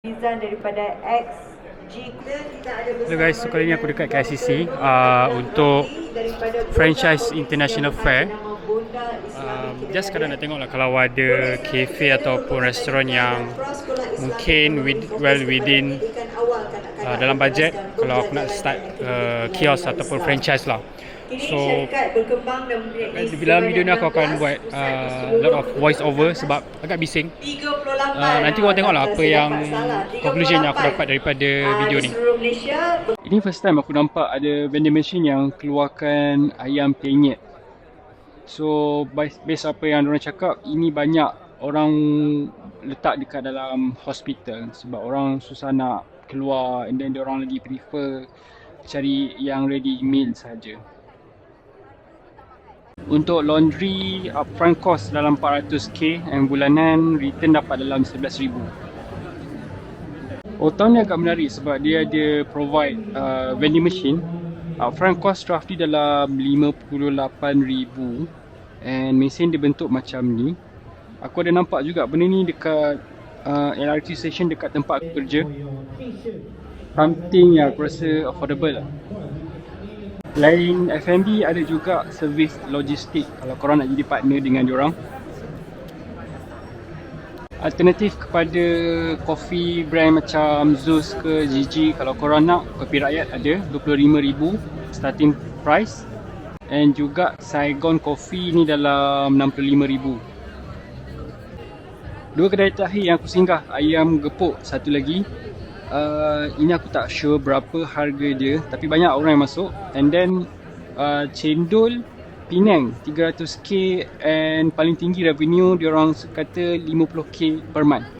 design daripada XG. Hello guys, so kali ni aku dekat KICC untuk franchise international fair. Just kadang nak tengok lah kalau ada cafe ataupun restoran yang mungkin within dalam budget, kalau aku nak start kiosk ataupun franchise lah. So dalam video ni aku akan buat lot of voice over sebab agak bising. Nanti korang tengok lah apa yang conclusion yang aku dapat daripada video ni. Ini first time aku nampak ada vending machine yang keluarkan ayam penyet. So based apa yang diorang cakap, ini banyak orang letak dekat dalam hospital sebab orang susah nak keluar, and then diorang lagi prefer cari yang ready meal saja. Untuk laundry, upfront cost dalam 400k and bulanan return dapat dalam 11,000. Tahun ni agak menarik sebab dia ada provide vending machine. Upfront cost roughly dalam 58,000 and mesin dia bentuk macam ni. Aku ada nampak juga benda ni dekat LRT station dekat tempat aku kerja. Something yang aku rasa affordable lah. Lain F&B, ada juga servis logistik kalau korang nak jadi partner dengan diorang. Alternatif kepada kopi brand macam Zeus ke Gigi, kalau korang nak, kopi rakyat ada 25,000 starting price. And juga Saigon Coffee ni dalam 65,000. Dua kedai terakhir yang aku singgah, ayam gepuk satu lagi. Ini aku tak sure berapa harga dia, tapi banyak orang yang masuk. And then cendol Penang 300k and paling tinggi revenue diorang kata 50k per month.